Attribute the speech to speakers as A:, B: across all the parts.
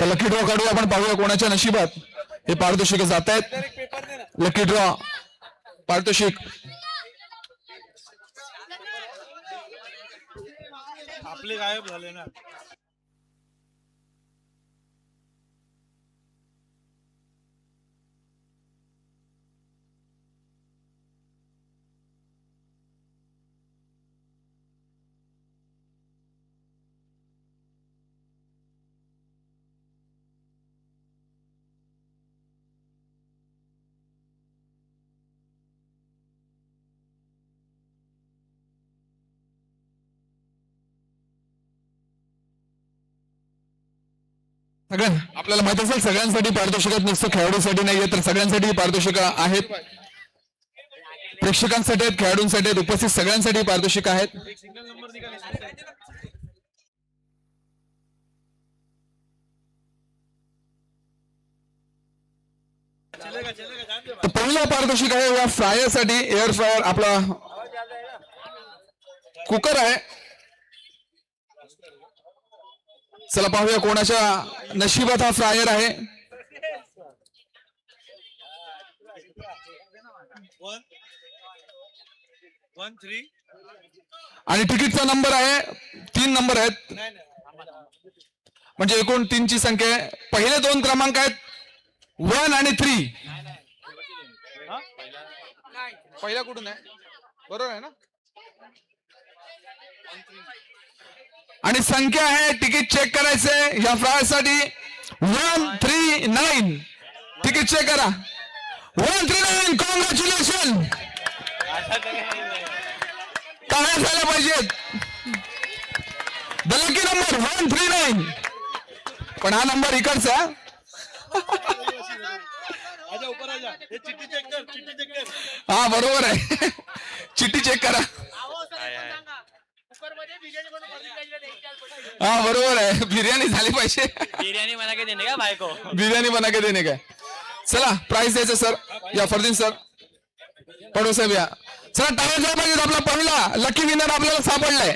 A: तर lucky draw काढूया आपण, पाहूया कोणाच्या नशिबात हे पारितोषिक जात आहेत. लकी ड्रॉ पारितोषिक
B: आपले गायब झाले ना.
A: आपल्याला माहित असेल सगळ्यांसाठी पारितोषिक नुसतं खेळाडूसाठी नाहीये, तर सगळ्यांसाठी पारितोषिक आहेत. प्रेक्षकांसाठी आहेत, खेळाडूंसाठी आहेत, उपस्थित सगळ्यांसाठी पारितोषिक आहेत. तर पहिला पारितोषिक आहे या फ्रायर साठी, एअर फ्रायर आपला कुकर आहे. चला पाहूया कोणाच्या नशिबात हा फ्रायर आहे. आणि तिकीटचा नंबर आहे 3 नंबर आहेत, म्हणजे एकूण 3 ची संख्या आहे. पहिले 2 क्रमांक आहेत 1 आणि 3. पहिला कुठून आहे, बरोबर आहे ना. आणि संख्या आहे, तिकीट चेक करायचंय या फ्रायर साठी 139. तिकीट चेक करा 139. कॉंग्रॅच्युलेशन. काय झालं पाहिजेत. The lucky number 139. पण हा नंबर इकडचा. हा बरोबर आहे, चिठ्ठी चेक करा. हाँ बरोबर है, बिर्याणी झाली पाहिजे.
C: बिर्याणी बना के देने का भाई को,
A: बिर्याणी बना के देने का. चला प्राइस द्यायचं सर, या फरदीन सर, पडो साहेब या. चला टाळ्या झाल्या पाहिजेत. आपला पहिला लकी विनर आपल्याला सापडलाय.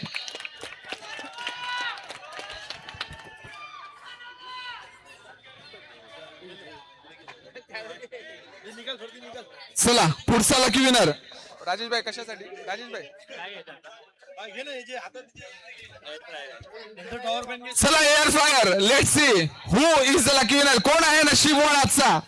A: चला पुढचा लकी विनर राजेश भाई. कशासाठी राजेश भाई. चला air fryer, let's see who is the lucky winner. कोण आहे नशीबवान आजचा.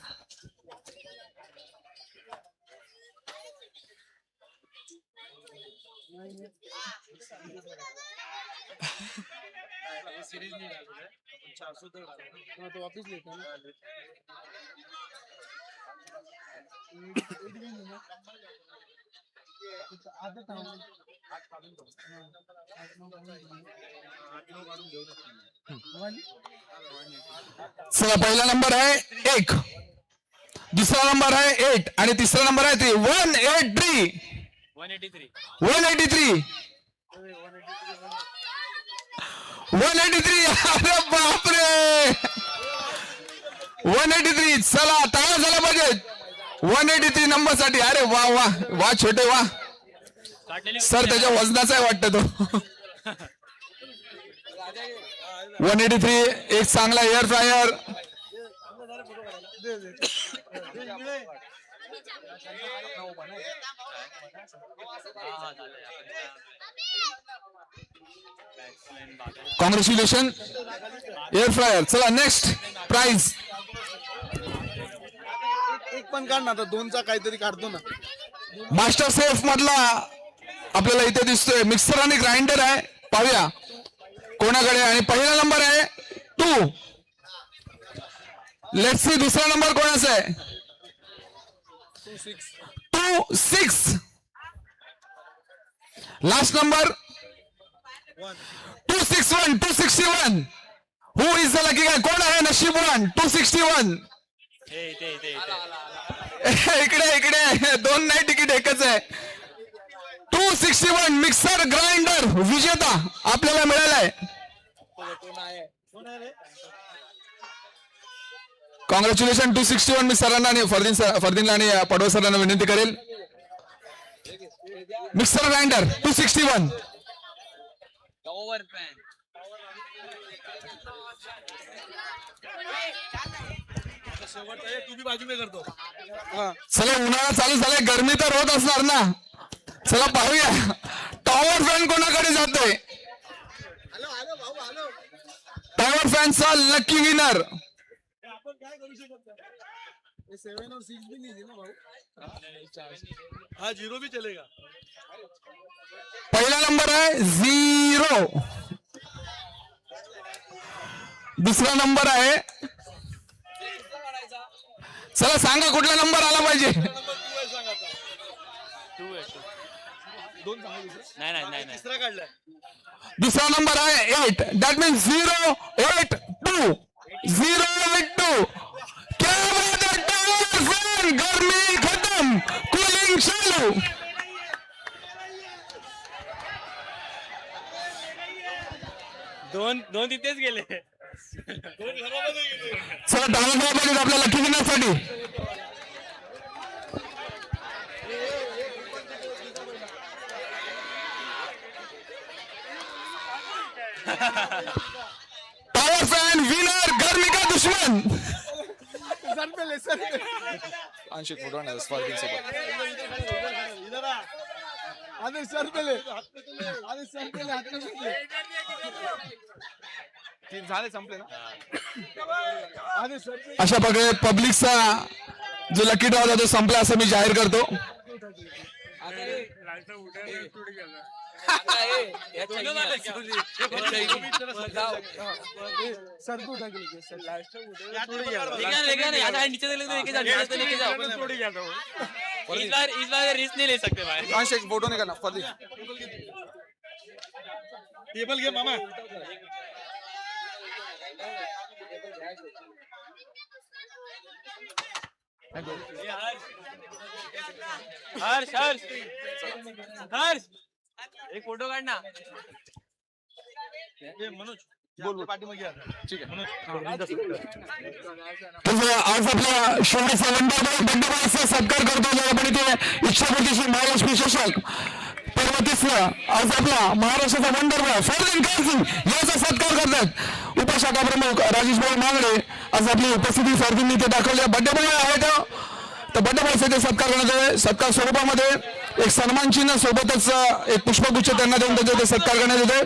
A: चला पहिला नंबर आहे 1, दुसरा नंबर आहे 8 आणि तिसरा नंबर आहे 3. 183. 183. अरे बापरे 183. चला टाळ्या झाल्या पाहिजेत 183 नंबर साठी. अरे वा वा वा छोटे वा. सर त्याच्या वजनाचा आहे वाटतं तो. 183 एक चांगला air fryer. Congratulation air fryer. चला नेक्स्ट प्राइज.
B: एक पण काढ ना, 2चा काहीतरी काढतो ना.
A: मास्टर सेफ मधला आपल्याला इथे दिसतोय मिक्सर आणि ग्राइंडर आहे. पाहूया कोणाकडे. आणि पहिला नंबर आहे 2. लेट्स सी दुसरा नंबर कोणाचा आहे. 26. Last number 261. 261. Who is the lucky guy. कोण आहे नशीबवान 261. इकडे इकडे 2 नाही तिकीट एकच आहे. 261 मिक्सर ग्राइंडर विजेता आपल्याला मिळालाय. कॉंग्रॅच्युलेशन 261. मी सरांना आणि फरदीनला आणि पडवळ सरांना विनंती करेल. Mixer grinder 261.
B: तू भी बाजू में करतो.
A: चला उन्हाळा चालू झालाय, गरमी तर होत असणार ना. चला पाहूया टॉवर फॅन कोणाकडे जातोय. टॉवर फॅनचा लकी विनर
B: आपण काय करू शकतो. 7 और 6 भी नहीं है ना भाऊ. हाँ 0 भी चलेगा.
A: पहिला नंबर आहे 0. दुसरा नंबर आहे, चला सांगा कुठला नंबर आला पाहिजे.
B: नंबर 2 आहे सांगा आता.
C: 2 आहे 2.
B: 2 सांगा दुसरा.
C: नाही नाही नाही नाही.
B: तिसरा काढलाय.
A: दुसरा नंबर आहे 8. That means 082. 082. क्या बात है टॉवर फॅन. गर्मी खत्म, कूलिंग चालू.
C: दोन तिथेच गेले.
B: 2 घरामध्ये गेले.
A: चला डायरेक्ट पाहिजे आपल्या लकी विनरसाठी. टॉवर फॅन विनर, गर्मी का दुश्मन.
B: सर पे सर पे.
A: आंशिक फुटवणार स्पर्धिक सोबत.
B: इधर आ. आधे सर पे ले. आधे सर पे ले. हाथ में ले.
A: 3 झाले संपले ना.
B: आधे सर पे.
A: अशा प्रकारे पब्लिकचा जो लकी ड्रॉ होता तो संपला असं मी जाहीर करतो.
B: सर को उठा के लेके सर लास्ट
C: नीचे लेके जाओ. इस बार रिस्क नहीं ले सकते भाई.
A: आंशिक फोटो नाही करणार फर्दी.
B: टेबल घे मामा.
C: हर्ष हर्ष हर्ष एक फोटो काढ ना.
B: ये मनोज बोल पाठीमागे या.
A: ठीक आहे.
B: मनोज
A: आज आपल्या शहराचा बंदोबस्त सत्कार करतो. आपण इथे इच्छापूर्तीशी महालक्ष्मी चषक पर्वतीसला आज आपला महाराष्ट्राचा वंडर फॉरन काउन्सिल याचा सत्कार करतात. उपशाखा प्रमुख राजेश भाऊ मांगडे आज आपली उपस्थिती सारखी ते दाखवले. बड्डे बॉय आहेत तर बड्डे बॉयचे सत्कार करण्यात आले. सत्कार स्वरूपामध्ये एक सन्मान चिन्ह सोबतच एक पुष्पगुच्छ त्यांना देऊन त्याचे सत्कार करण्यात येते.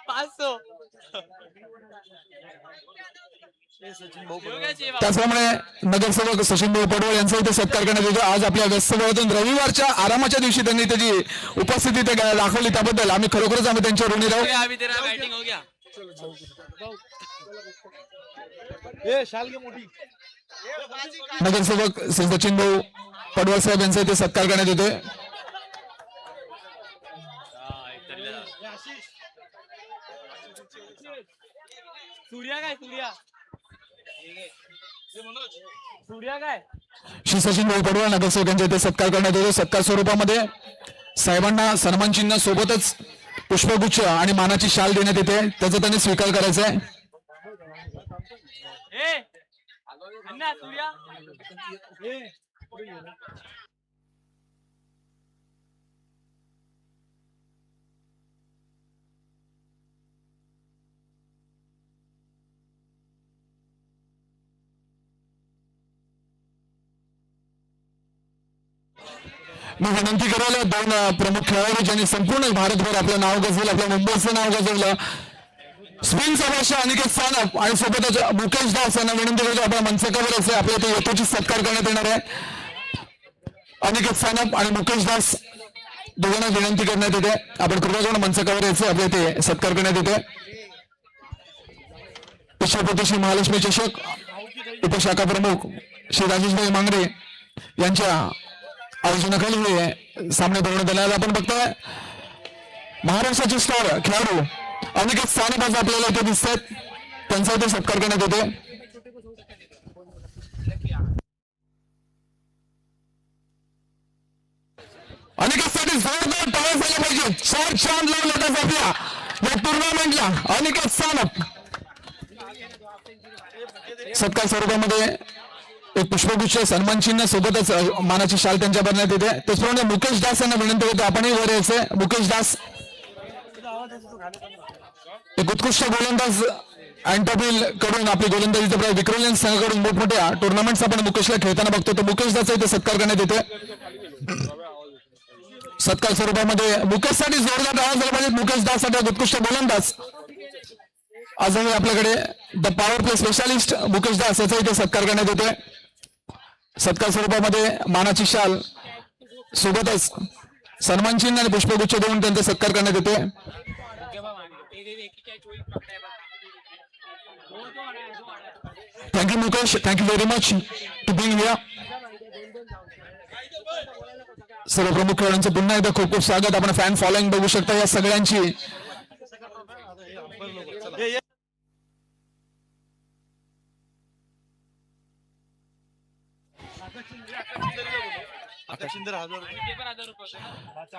C: 500
A: त्याचप्रमाणे नगरसेवक सचिन भाऊ पडवळ यांचा इथे सत्कार करण्यात येतो. आज आपल्या व्यस्त वेळातून रविवारच्या आरामाच्या दिवशी त्यांनी त्याची उपस्थिती ते दाखवली त्याबद्दल आम्ही खरोखरच आम्ही त्यांच्या ऋणी राहू.
C: अभी तेरा बैटिंग हो गया.
B: ए शाल के मोठी.
A: नगरसेवक श्री सचिन भाऊ पडवळ साहेब यांचा इथे सत्कार करण्यात येतोय.
C: सूर्या काय सूर्या सूर्या काय
A: श्री सचिन भाऊ पडवळ नगरसेवक यांचा इथे सत्कार करण्यात येतो. सत्कार स्वरूपामध्ये साहेबांना सन्मान चिन्ह सोबतच पुष्पगुच्छ आणि मानाची शाल देण्यात येते. त्याचा त्यांनी स्वीकार करायचा आहे.
C: अन्ना सूर्या
A: मी विनंती करायला 2 प्रमुख खेळाडू ज्यांनी संपूर्ण भारतभर आपलं नाव गाजवलं, आपल्या मुंबईचं नाव गाजवलं. स्पिन सभाषा अनिकेत सानप आणि सोबतच मुकेश दास यांना विनंती करतो आपल्या मंचकावर असे आपल्या इथे यथोचित सत्कार करण्यात येणार आहे. अनिकेत सानप आणि मुकेश दास दोघांना विनंती करण्यात येते. आपण कृपया करून मंचकावर यायचे आपल्या इथे सत्कार करण्यात येते. इच्छापूर्ती महालक्ष्मी चषक उपशाखा प्रमुख श्री राजेशभाई मांगडे यांच्या आयोजनाखाली हे सामने बनवण्यात आले. आपण बघतोय महाराष्ट्राचे स्टार खेळाडू अनिकेत सानप आज आपल्याला इथे दिसत आहेत. त्यांचा इथे सत्कार करण्यात येते. अनिकेतसाठी जोरदार टाळ्या झाल्या पाहिजे. 4 चांद लावून येतात आपल्या या टुर्नामेंटला. अनिकेत सानप सत्कार स्वरूपामध्ये एक पुष्पगुच्छ सन्मान चिन्ह सोबतच मानाची शाल त्यांच्या भरण्यात येते. त्याचप्रमाणे मुकेश दास यांना विनंती करतो आपणही वर यायचंय. मुकेश दास एक उत्कृष्ट गोलंदाज अँटोबिल कडून आपली गोलंदाजीचा प्रयोग विक्रम संघाकडून मोठमोठ्या टुर्नामेंट्स आपण मुकेशला खेळताना बघतो. तर मुकेश दाचा इथे सत्कार करण्यात येते. सत्कार स्वरूपामध्ये मुकेशसाठी जोरदार आवाज झाला पाहिजे. मुकेश दासाठी उत्कृष्ट गोलंदाज आजही आपल्याकडे the power play specialist Mukesh Das याचा इथे सत्कार करण्यात येतोय. सत्कार स्वरूपामध्ये मानाची शाल सोबतच सन्मान चिन्ह आणि पुष्पगुच्छ देऊन त्यांचा सत्कार करण्यात येतोय. Thank you Mukesh, thank you very much to being here. सर्व प्रमुख खेळाडूंचं पुन्हा एकदा खूप खूप स्वागत. आपण फॅन फॉलोइंग बघू शकता या सगळ्यांची.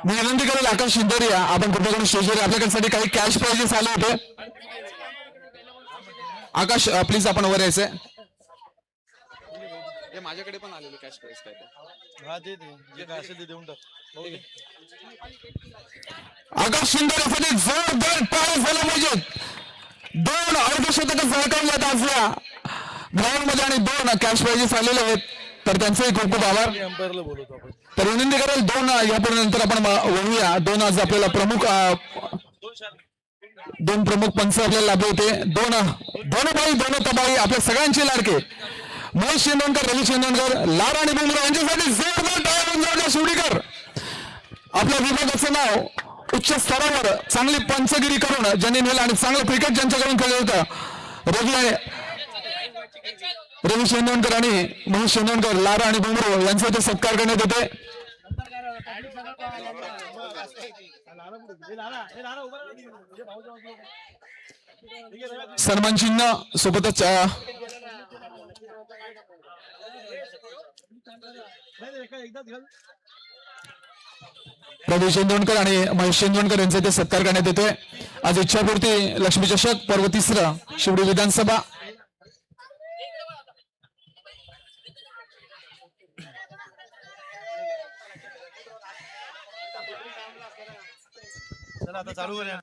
A: मी विनंती करेल आकाश शिंदोरिया आपण कृपया करून स्टेजवर आपल्याकडे काही कॅश प्राइजेस आले होते. आकाश प्लीज आपण वर यायचंय.
D: माझ्याकडे पण आलेले कॅश प्राइस काय ते.
B: हा दे जे काय असेल ते देऊन टाक.
A: आकाश शिंदोरियासाठी जोरदार टाळ्या झाल्या पाहिजेत. 2 अर्धशतक झळकावल्यात आजल्या ग्राउंड मध्ये आणि 2 कॅश प्राइजेस आलेले आहेत. तर त्यांचेही खूप खूप आभार.
B: अंपायरला बोलवतो आपण.
A: तर विनंती करेल 2 यापुढे नंतर आपण वळूया. 2 आज आपल्याला प्रमुख 2 प्रमुख पंच आपल्याला लाभले होते. 2 तबाई आपल्या सगळ्यांचे लाडके महेश चेंदोनकर, रवी चेंदोनकर, लारा आणि बुमरा यांच्यासाठी जोरदार टाळ्या शिवडीकर. आपल्या विभागाचं नाव उच्च स्तरावर चांगली पंचगिरी करून ज्यांनी नेलं आणि चांगलं क्रिकेट ज्यांच्याकडून खेळलं होतं रवी चेंदोनकर आणि महेश चेंदोनकर, लारा आणि बुमरो यांचा इथे सत्कार करण्यात येते. सन्मान चिन्ह सोबतच रवी चेंदोनकर आणि महेश चेंदोनकर यांचा इथे सत्कार करण्यात येतोय. आज इच्छापूर्ती लक्ष्मी चषक पर्व 3 शिवडी विधानसभा.
B: चला आता चालू करूया.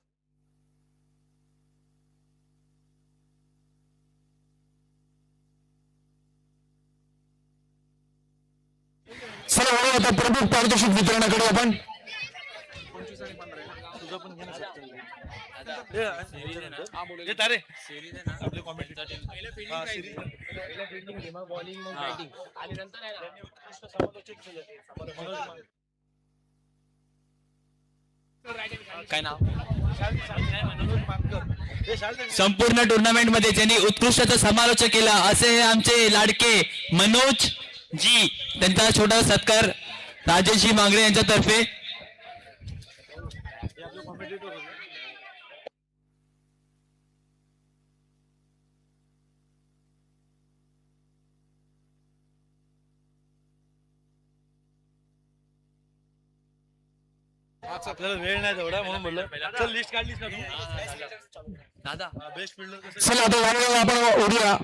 A: चला आता प्रमुख पारितोषिक वितरणाकडे आपण.
B: तुझं पण घेणं शकतो. तारे आपले कॉमेंट
C: काय नाव संपूर्ण टुर्नामेंट मध्ये ज्यांनी उत्कृष्ट समालोचन केला असे हे आमचे लाडके मनोज जी. त्यांचा छोटा सत्कार राजेशजी मांगरे यांच्यातर्फे.
B: आपल्याला वेळ नाही तेवढा म्हणून बोललो. चल लिस्ट काढलीस ना तू
C: दादा.
B: बेस्ट फिल्डर
A: चला आता आपण उडूया.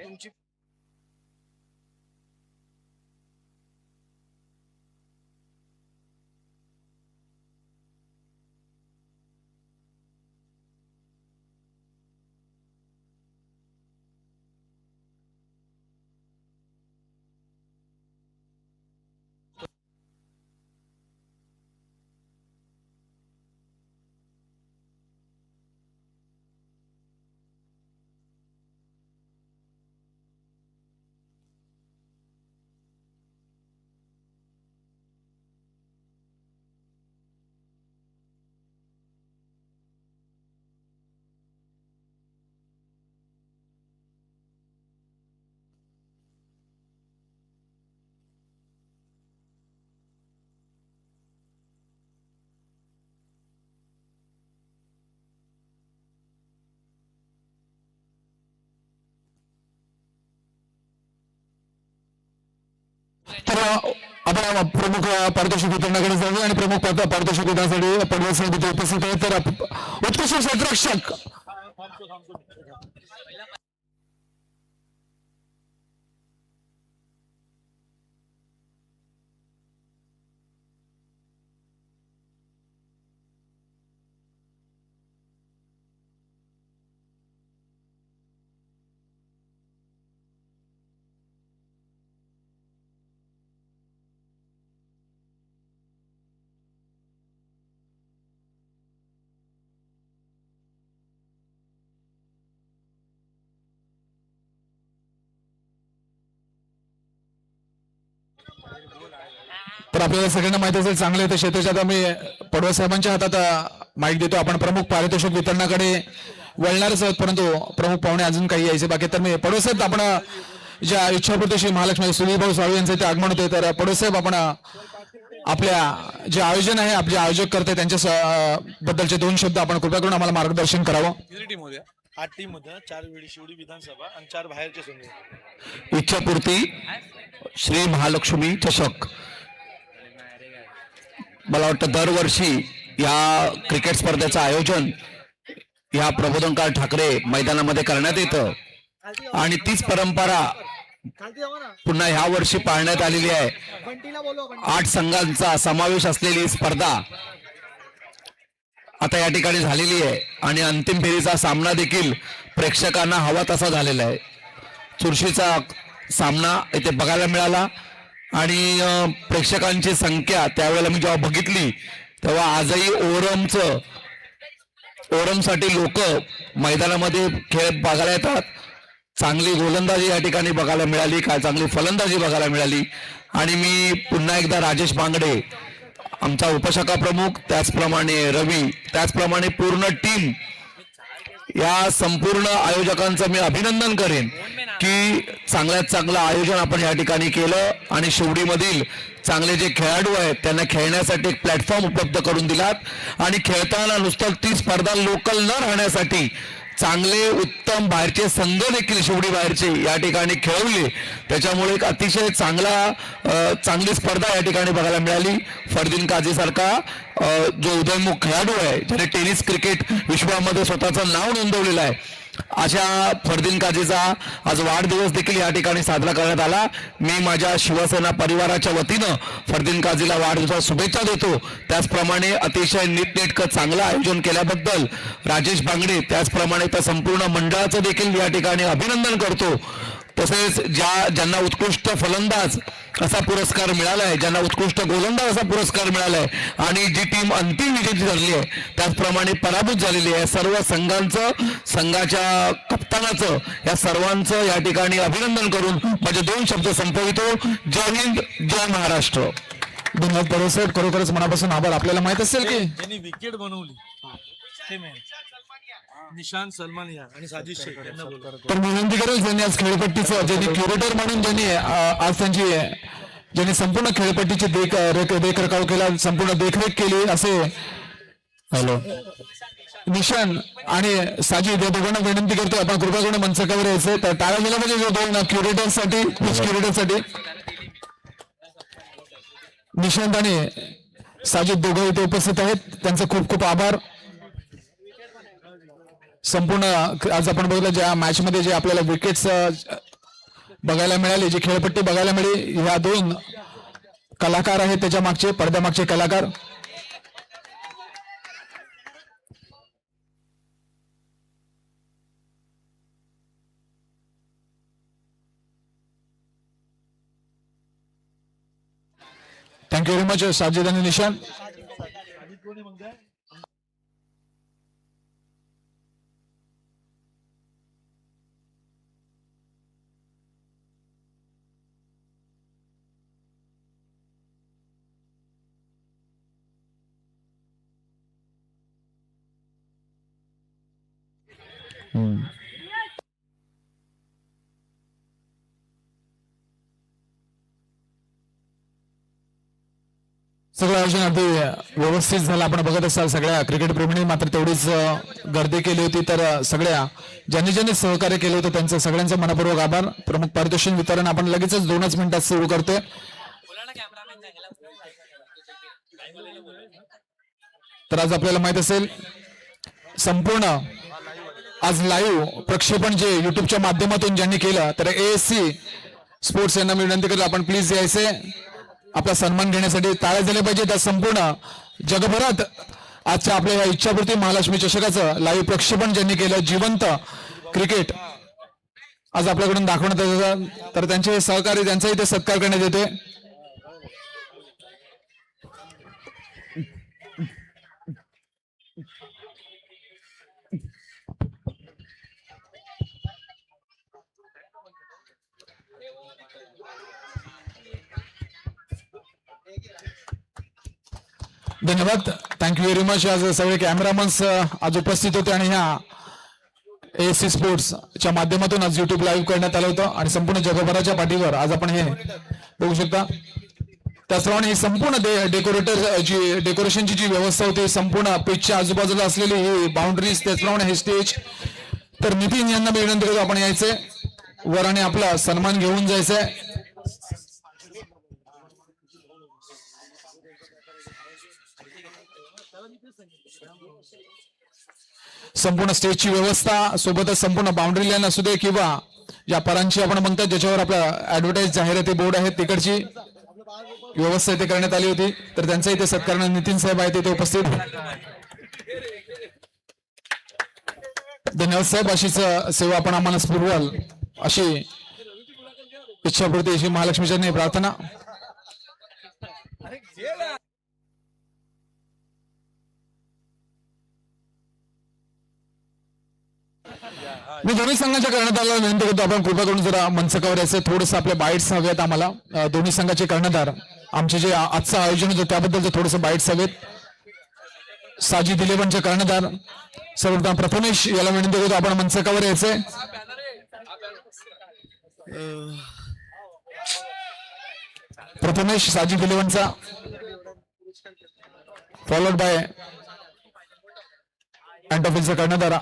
B: तुमची
A: तर आपण प्रमुख पारितोषिक वितरणाकडे जाऊ आणि प्रमुख पारितोषिक वितरणासाठी पडवळ समिती उपस्थित आहे. तर उत्कृष्ट क्षेत्ररक्षक तर आपल्याला सगळ्यांना माहिती असेल चांगले ते क्षेत्राच्या आता मी पडवळ साहेबांच्या हातात माईक देतो. आपण प्रमुख पारितोषिक वितरणाकडे वळणारच आहोत, परंतु प्रमुख पाहुणे अजून काही यायचे बाकी. तर मी पडवळ साहेब आपण ज्या इच्छापूर्ती श्री महालक्ष्मी सुनीलभाऊ साळू यांचं ते आगमन होते, तर पडवळ साहेब आपण आपल्या जे आयोजन आहे आपले आयोजक करते त्यांच्या बद्दलचे 2 शब्द आपण कृपया करून आम्हाला मार्गदर्शन करावं.
B: किती टीम होत्या? 8 टीम होत्या, 4 वेळी शिवडी विधानसभा आणि 4 बाहेरचे संघ.
A: इच्छापूर्ती श्री महालक्ष्मी चषक मला वाटतं दरवर्षी या क्रिकेट स्पर्धेचं आयोजन या प्रबोधनकार ठाकरे मैदानामध्ये करण्यात येतं आणि तीच परंपरा पुन्हा ह्या वर्षी पाळण्यात आलेली आहे. 8 संघांचा समावेश असलेली स्पर्धा आता या ठिकाणी झालेली आहे आणि अंतिम फेरीचा सामना देखील प्रेक्षकांना हवा तसा झालेला आहे. चुरशीचा सामना इथे बघायला मिळाला आणि प्रेक्षकांची संख्या त्यावेळेला मी जेव्हा बघितली तेव्हा आजही ओरमसाठी लोक मैदानामध्ये खेळ बघायला येतात. चांगली गोलंदाजी या ठिकाणी बघायला मिळाली, काय चांगली फलंदाजी बघायला मिळाली. आणि मी पुन्हा एकदा राजेश बांगडे आमचा उपशाखा प्रमुख, त्याचप्रमाणे रवी, त्याचप्रमाणे पूर्ण टीम, या संपूर्ण आयोजकांचं मी अभिनंदन करेन की चांगल्यात चांगलं आयोजन आपण या ठिकाणी केलं आणि शिवडीमधील चांगले जे खेळाडू आहेत त्यांना खेळण्यासाठी एक प्लॅटफॉर्म उपलब्ध करून दिलात आणि खेळताना नुसतं ती स्पर्धा लोकल न राहण्यासाठी चांगले उत्तम बाहेरचे संघ देखील शिवडी बाहेरचे या ठिकाणी खेळवले. त्याच्यामुळे एक अतिशय चांगली स्पर्धा या ठिकाणी बघायला मिळाली. फरदीन काझी सारखा जो उदयमुख खेळाडू आहे ज्याने टेनिस क्रिकेट विश्वामध्ये स्वतःचं नाव नोंदवलेलं आहे, अशा फरदीन काझीचा आज वाढदिवस देखील या ठिकाणी साजरा करण्यात आला. मी माझ्या शिवसेना परिवाराच्या वतीनं फरदीन काझीला वाढदिवसाच्या शुभेच्छा देतो. त्याचप्रमाणे अतिशय नीटनेटकं चांगलं आयोजन केल्याबद्दल राजेश बांगडे त्याचप्रमाणे त्या संपूर्ण मंडळाचं देखील या ठिकाणी अभिनंदन करतो. तसेच ज्यांना उत्कृष्ट फलंदाज असा पुरस्कार मिळालाय, ज्यांना उत्कृष्ट गोलंदाज असा पुरस्कार मिळालाय आणि जी टीम अंतिम विजेती ठरली आहे त्याचप्रमाणे पराभूत झालेली आहे, सर्व संघाच्या कप्तानाचं या सर्वांचं या ठिकाणी अभिनंदन करून माझे 2 शब्द संपवितो. जय हिंद, जय महाराष्ट्र. धन्यवाद पडोसाहेब, खरोखरच मनापासून आभार. आपल्याला माहित असेल की
B: ज्यांनी विकेट बनवली ते मॅन निशांत सलमानिया आणि साजिद शेख यांना बोलतो.
A: तर विनंती करेल ज्यांनी आज खेळपट्टीचं ज्यांनी क्युरेटर म्हणून आज ज्यांनी संपूर्ण खेळपट्टीची देखरेख केला, संपूर्ण देखरेख केली असे निशान आणि साजिद या दोघांना विनंती करतो आपण कृपा करून मंचकावर यायचं. तर टाळा दिला पाहिजे जो 2 क्युरेटरसाठी निशांत आणि साजिद दोघं इथे उपस्थित आहेत, त्यांचा खूप खूप आभार. संपूर्ण आज आपण बघितलं ज्या मॅच मध्ये जे आपल्याला विकेट्स बघायला मिळाली, जी खेळपट्टी बघायला मिळाली, ह्या 2 कलाकार आहेत त्याच्या मागचे, पडद्यामागचे कलाकार. थँक्यू व्हेरी मच साजिद आणि निशान. सगळं आयोजन अगदी व्यवस्थित झालं. आपण बघत असाल सगळ्या क्रिकेट प्रेमींनी मात्र तेवढीच गर्दी केली होती. तर सगळ्या ज्यांनी सहकार्य केलं होतं त्यांचं सगळ्यांचं मनपूर्वक आभार. प्रमुख पारितोषिक वितरण आपण लगेचच 2च मिनिटात सुरू करतोय. तर आज आपल्याला माहित असेल संपूर्ण आज लाईव्ह प्रक्षेपण जे युट्यूबच्या माध्यमातून ज्यांनी केलं, तर ASC स्पोर्ट्स यांना मी विनंती करतो आपण प्लीज यायचे, आपला सन्मान घेण्यासाठी टाळ्या झाल्या पाहिजे. त्या संपूर्ण जगभरात आजच्या आपल्या या इच्छापूर्ती महालक्ष्मी चषकाचं लाईव्ह प्रक्षेपण ज्यांनी केलं, जिवंत क्रिकेट आज आपल्याकडून दाखवण्यात येतं, तर त्यांचे सहकारी त्यांचाही ते सत्कार करण्यात येते. धन्यवाद, थँक्यू व्हेरी मच. आज सगळे कॅमेरामन्स आज उपस्थित होते आणि ह्या ASC स्पोर्ट्सच्या माध्यमातून आज युट्यूब लाईव्ह करण्यात आलं होतं आणि संपूर्ण जगभराच्या पाठीवर आज आपण हे बघू शकता. त्याचप्रमाणे ही संपूर्ण डेकोरेशनची जी व्यवस्था होती, संपूर्ण पिचच्या आजूबाजूला असलेली ही बाउंड्रीज, त्याचप्रमाणे हे स्टेज. तर नितीन यांना मी विनंती करतो आपण यायचंय वर आणि आपला सन्मान घेऊन जायचंय. संपूर्ण स्टेजची व्यवस्था सोबतच संपूर्ण बाउंड्री लाईन असू दे किंवा ज्या परांची आपण म्हणतात ज्याच्यावर आपला ऍडव्हर्टाईज जाहिराती बोर्ड आहेत तिकडची व्यवस्था इथे करण्यात आली होती. तर त्यांचा इथे सत्कार नितीन साहेब आहेत इथे उपस्थित. धन्यवाद साहेब, अशीच सेवा आपण आम्हाला पुरवाल अशी इच्छापूर्ती अशी महालक्ष्मीच्या प्रार्थना. मी दोन्ही संघाच्या कर्णधाराला विनंती करतो आपण कृपा करून जरा मंच कवर यायचं थोडस आपल्या बाईट्स हव्यात आम्हाला. दोन्ही संघाचे कर्णधार आमचे जे आजचं आयोजन होतं त्याबद्दल थोडस बाईट्स हवेत. साजिद 11चे कर्णधार सर्वप्रथम प्रथमेश याला विनंती करतो आपण मंच कवर यायचंय. प्रथमेश साजिद 11चा फॉलोड बाय अँटोफिलचा कर्णधार.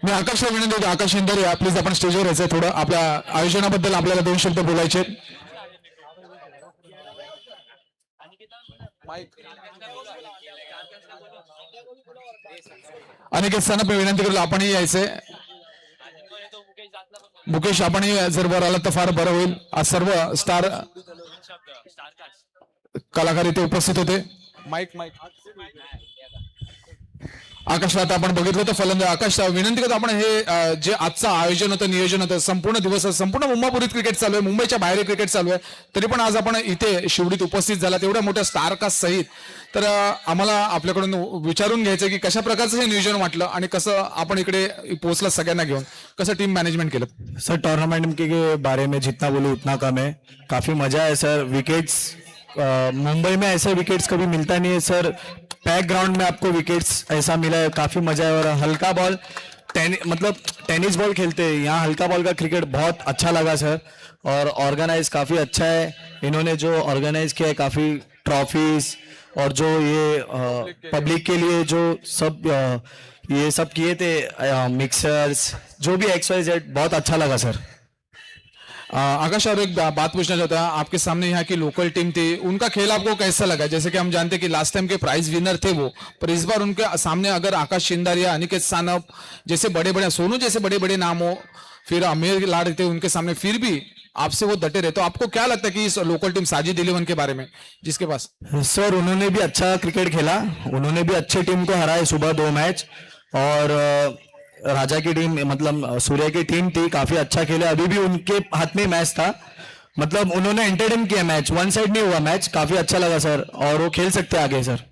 A: मी आकाशला विनंती होतो, आकाश इंदर या प्लीज आपण स्टेजवर यायचंय. थोडं आपल्या आयोजनाबद्दल आपल्याला 2 शब्द बोलायचे. अनिकेत सनप विनंती करतो आपणही यायचंय. मुकेश आपणही जर वर आलात तर फार बरं होईल. आज सर्व स्टार कलाकार इथे उपस्थित होते.
D: माईक
A: आकाशला आता आपण बघितलं तर फलंदाज आकाश विनंती करतो आपण हे जे आजचं आयोजन होतं नियोजन होतं संपूर्ण दिवस संपूर्ण मुंबापुरीत क्रिकेट चालू आहे, मुंबईच्या बाहेर क्रिकेट चालू आहे, तरी पण आज आपण इथे शिवडीत उपस्थित झाला तेवढ्या मोठ्या स्टार कास्ट सहित. तर आम्हाला आपल्याकडून विचारून घ्यायचं की कशा प्रकारचं हे नियोजन वाटलं आणि कसं आपण इकडे पोहोचला सगळ्यांना घेऊन, कसं टीम मॅनेजमेंट केलं.
E: सर टूर्नामेंट के बारे में जितना बोलूँ उतना कम है. काफी मजा है सर. विकेट्स मुंबई में ऐसे विकेट्स कभी मिलता नहीं है सर. पैक ग्राउंड में आपको विकेट्स ऐसा मिला है, काफी मजा है. और हल्का बॉल मतलब टेनिस बॉल खेलते हैं, यहाँ हल्का बॉल का क्रिकेट बहुत अच्छा लगा सर. और ऑर्गेनाइज काफी अच्छा है. इन्होंने जो ऑर्गेनाइज किया है काफी ट्रॉफीज और जो ये पब्लिक के लिए जो सब ये सब किए थे मिक्सर्स जो भी XYZ बहुत अच्छा लगा सर.
A: आकाश और एक बात पूछना चाहता है आपके सामने यहाँ की लोकल टीम थी, उनका खेल आपको कैसा लगा. जैसे कि हम जानते हैं कि लास्ट टाइम के प्राइज विनर थे वो, पर इस बार उनके सामने अगर आकाश शिंदार या अनिकेत सानप जैसे बड़े बड़े सोनू जैसे बड़े बड़े नाम हो, फिर अमीर लाड थे उनके सामने, फिर भी आपसे वो डटे रहे, तो आपको क्या लगता है कि इस लोकल टीम साजिद 11 के बारे में जिसके पास.
E: सर उन्होंने भी अच्छा क्रिकेट खेला, उन्होंने भी अच्छी टीम को हराए सुबह 2 मैच. और राजा की टीम मतलब सूर्य की टीम थी, काफी अच्छा खेले. अभी भी उनके हाथ में मैच था, मतलब उन्होंने एंटरटेन किया मैच, वन साइड नहीं हुआ मैच. काफी अच्छा लगा सर और वो खेल सकते आगे sir.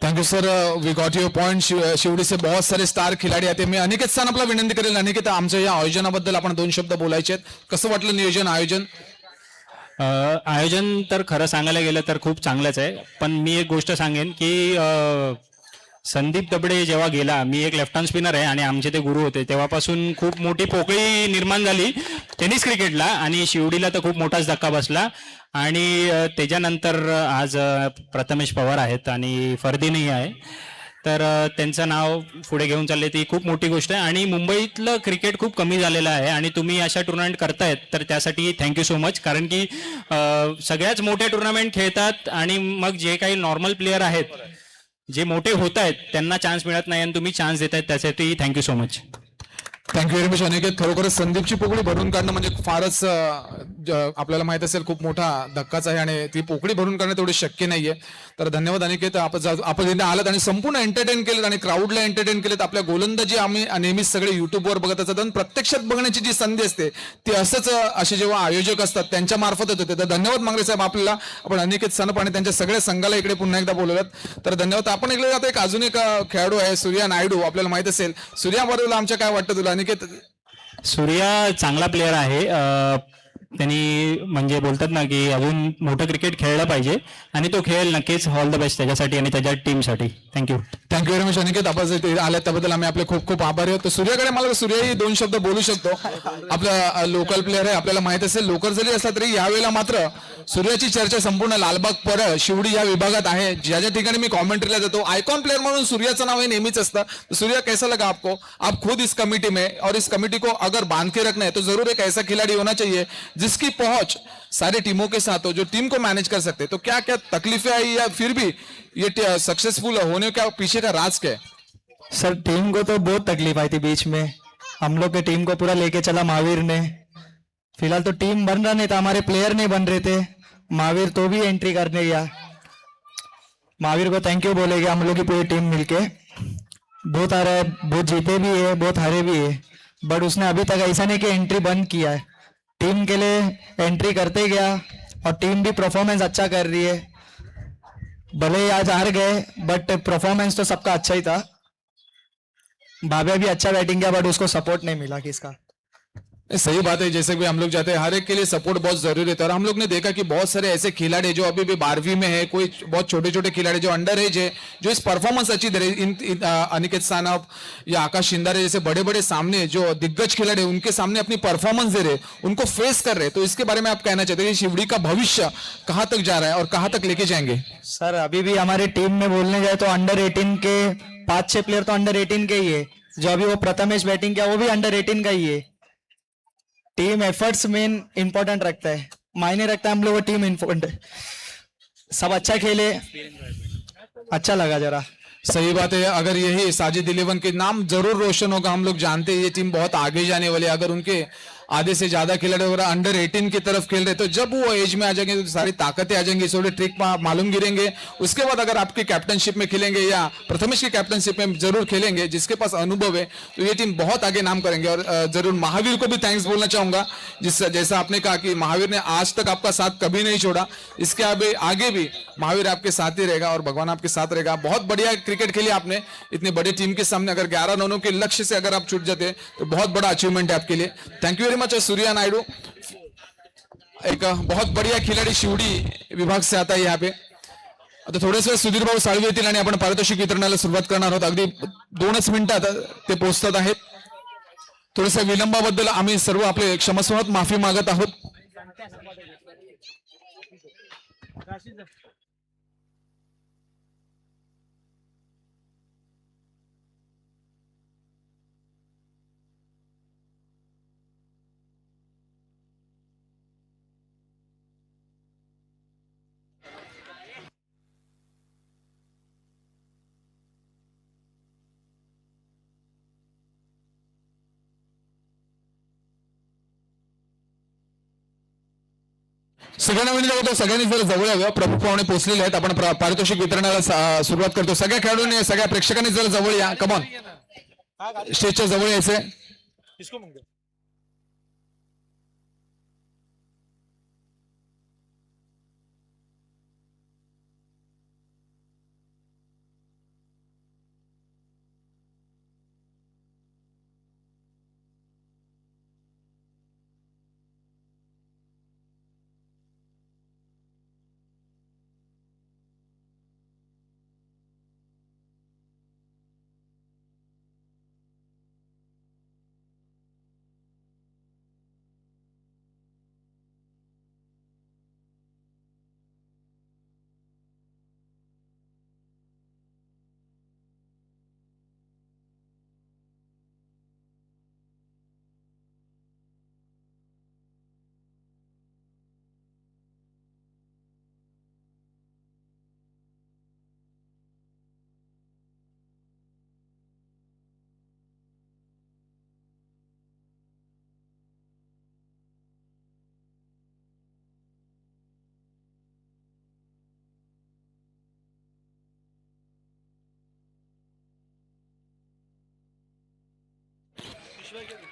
A: Thank you sir, we got your point. Sewri से बहुत सारे स्टार खिलाडी आते. मी अनिकेत सानपला विनंती करेल, अनिकेत आमच्या या आयोजनाबद्दल आपण 2 शब्द बोलायचे आहेत. कसं वाटलं नियोजन आयोजन.
F: आयोजन तर खरं सांगायला गेलं तर खूप चांगलंच आहे. पण मी एक गोष्ट सांगेन की संदीप दबडे जेव्हा गेला, मी एक लेफ्ट हँड स्पिनर आहे आणि आमचे ते गुरु होते, तेव्हापासून खूप मोठी पोकळी निर्माण झाली टेनिस क्रिकेटला आणि शिवडीला तर खूप मोठाच धक्का बसला. आणि त्याच्यानंतर आज प्रथमेश पवार आहेत आणि फरदीनही आहे, तर त्यांचं नाव पुढे घेऊन चालले ती खूप मोठी गोष्ट आहे. आणि मुंबईतलं क्रिकेट खूप कमी झालेलं आहे आणि तुम्ही अशा टुर्नामेंट करतायत तर त्यासाठी थँक्यू सो मच. कारण की सगळ्याच मोठ्या टुर्नामेंट खेळतात आणि मग जे काही नॉर्मल प्लेयर आहेत जे मोठे होत आहेत त्यांना चान्स मिळत नाही आणि तुम्ही चान्स देतायत त्यासाठी thank you so much.
A: Thank you very much Aniket. खरोखरच संदीपची पोकळी भरून काढणं म्हणजे फारच आपल्याला माहित असेल खूप मोठा धक्काच आहे आणि ती पोकळी भरून काढणं तेवढी शक्य नाहीये. तर धन्यवाद अनिकेत, आपण आलात आणि संपूर्ण एंटरटेन केलेत आणि क्राऊडला एंटरटेन केलेत. आपल्या गोलंदाजी आम्ही नेहमीच सगळे युट्यूबवर बघत असतात आणि प्रत्यक्षात बघण्याची जी संधी असते ती असंच असे जेव्हा आयोजक असतात त्यांच्या मार्फत होते. तर धन्यवाद मांगरे साहेब आपल्याला. आपण अनिकेत सनप आणि त्यांच्या सगळ्या संघाला इकडे पुन्हा एकदा बोलवलं तर धन्यवाद. आपण इकडे आता एक अजून एक खेळाडू आहे सूर्या नायडू, आपल्याला माहित असेल. सूर्याबरोबर आमच्या काय वाटतं तुला अनिकेत.
F: सूर्या चांगला प्लेअर आहे. त्यांनी म्हणजे बोलतात ना की अजून मोठं क्रिकेट खेळलं पाहिजे आणि तो खेळेल नक्कीच. ऑल द बेस्ट त्याच्यासाठी आणि त्याच्या टीमसाठी. Thank you.
A: Thank you very much Aniket. आपण इथे आल्यात त्याबद्दल आम्ही आपले खूप खूप आभारी आहोत. तर सूर्याकडे मला सूर्यही 2 शब्द बोलू शकतो. आपला लोकल प्लेअर आहे, आपल्याला माहित असेल. लोकल जरी असला तरी यावेळेला मात्र सूर्याची चर्चा संपूर्ण लालबाग परळ शिवडी या विभागात आहे. ज्या ज्या ठिकाणी मी कॉमेंट्रीला जातो आयकॉन प्लेअर म्हणून सूर्याचं नाव हे नेहमीच असतं. तो सूर्या कैसा लगा आपको? आप खुद इस कमिटी में और इस कमिटी को अगर बांध के रखना है तो जरूर एक ऐसा खिलाड़ी होना चाहिए जिसकी पहुंच सारे टीमों के साथ हो, जो टीम को मैनेज कर सकते. तो क्या क्या तकलीफें आई या फिर भी ये सक्सेसफुल होने का पीछे का राज क्या है?
E: सर टीम को तो बहुत तकलीफ आई थी बीच में. हम लोग के टीम को पूरा लेके चला महावीर ने. फिलहाल तो टीम बन रहा नहीं था, हमारे प्लेयर नहीं बन रहे थे. महावीर तो भी एंट्री करने गया. महावीर को थैंक यू बोलेगा. हम लोग की पूरी टीम मिलके बहुत आ रहा है, बहुत जीते भी है, बहुत हारे भी है. बट उसने अभी तक ऐसा नहीं कि एंट्री बंद किया है. टीम के लिए एंट्री करते गया और टीम भी परफॉर्मेंस अच्छा कर रही है. भले ही आज हार गए बट परफॉर्मेंस तो सबका अच्छा ही था. भाभे भी अच्छा बैटिंग किया बट उसको सपोर्ट नहीं मिला किसका.
A: सही बात है. जैसे कि हम लोग चाहते हैं हर एक के लिए सपोर्ट बहुत जरूरी है. और हम लोग ने देखा कि बहुत सारे ऐसे खिलाड़ी जो अभी भी 12वीं में है, कोई बहुत छोटे छोटे खिलाड़ी जो अंडर एज है, जो इस परफॉर्मेंस अच्छी दे रहे. अनिकेत सानप या आकाश शिंदारे जैसे बड़े बड़े सामने जो दिग्गज खिलाड़ी है, उनके सामने अपनी परफॉर्मेंस दे रहे, उनको फेस कर रहे. तो इसके बारे में आप कहना चाहते हैं कि शिवड़ी का भविष्य कहाँ तक जा रहा है और कहाँ तक लेके जाएंगे?
E: सर अभी भी हमारी टीम में बोलने जाए तो अंडर 18 के 5-6 प्लेयर तो अंडर 18 के ही है. जो अभी वो प्रथमेश बैटिंग किया वो भी अंडर 18 का ही है. टीम एफर्ट्स मेन इंपॉर्टेंट रखता है, मायने रखता है. हम लोग टीम इंपॉर्टेंट, सब अच्छा खेले, अच्छा लगा जरा.
A: सही बात है. अगर यही साजिद 11 के नाम जरूर रोशन होगा. हम लोग जानते हैं ये टीम बहुत आगे जाने वाली है. अगर उनके आधे से ज्यादा खिलाड़ी वगैरह अंडर 18 की तरफ खेल रहे, तो जब वो एज में आ जाएंगे तो सारी ताकतें आ जाएंगी, थोड़े ट्रिक मालूम गिरेंगे. उसके बाद अगर आपकी कैप्टनशिप में खेलेंगे या प्रथमेश की कैप्टनशिप में जरूर खेलेंगे, जिसके पास अनुभव है, तो ये टीम बहुत आगे नाम करेंगे. और जरूर महावीर को भी थैंक्स बोलना चाहूंगा. जैसा आपने कहा कि महावीर ने आज तक आपका साथ कभी नहीं छोड़ा, इसके आगे भी महावीर आपके साथ ही रहेगा और भगवान आपके साथ रहेगा. बहुत बढ़िया क्रिकेट खेली आपने इतनी बड़ी टीम के सामने. अगर 11 रनों के लक्ष्य से अगर आप छूट जाते तो बहुत बड़ा अचीवमेंट है आपके लिए. Thank you very much Surya Naidu. एक बहुत बढ़िया खिलाड़ी शिवडी विभाग से आता है यहाँ पे. आता थोडेच वेळ सुधीर भाऊ साळवे येतील आणि आपण पारितोषिक वितरणाला सुरुवात करणार आहोत. अगदी 2च मिनिटात ते पोहोचतात आहेत. थोड्याशा विलंबाबद्दल आम्ही सर्व आपले क्षमस्वात माफी मागत आहोत. सगळ्यांना विनंती करतो, सगळ्यांनी जर जवळ यावं. प्रमुख पाहुणे पोहोचलेले आहेत. आपण पारितोषिक वितरणाला सुरुवात करतो. सगळ्या खेळाडूंनी सगळ्या प्रेक्षकांनी जर जवळ या. कमॉन, स्टेजच्या जवळ यायचे.
B: इसको मंगो.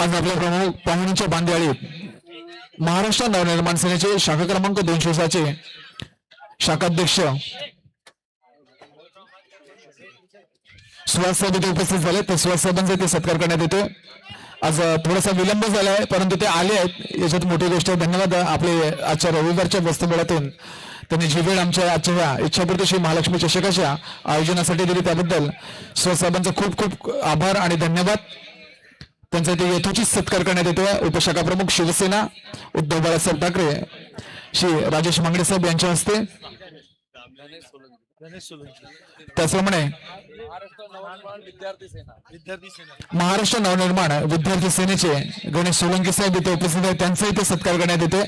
A: आज आपल्या प्रमुख पाहुण्यांच्या बांधवाडी महाराष्ट्र नवनिर्माण सेनेचे शाखा क्रमांक 206 शाखाध्यक्ष सुहास साहेब इथे उपस्थित झाले. ते सुहास साहेबांचा इथे सत्कार करण्यात येतोय. आज थोडासा विलंब झाला आहे, परंतु ते आले आहेत, याच्यात मोठी गोष्ट आहे. धन्यवाद. आपले आजच्या रविवारच्या वस्तुमेळ्यातून त्यांनी जी वेळ आमच्या आजच्या ह्या इच्छापूर्ती श्री महालक्ष्मी चषकाच्या आयोजनासाठी दिली त्याबद्दल साहेबांचा खूप खूप आभार आणि धन्यवाद. त्यांचा ते यथोचित सत्कार करण्यात येतो. उपशाखा प्रमुख शिवसेना उद्धव बाळासाहेब ठाकरे श्री राजेश मांगडे साहेब यांच्या हस्ते,
B: गणेश सोलंकी
A: त्याचप्रमाणे
B: विद्यार्थी सेना
A: महाराष्ट्र नवनिर्माण विद्यार्थी सेनेचे गणेश सोलंकी साहेब इथे उपस्थित आहेत. त्यांचा इथे सत्कार करण्यात येते.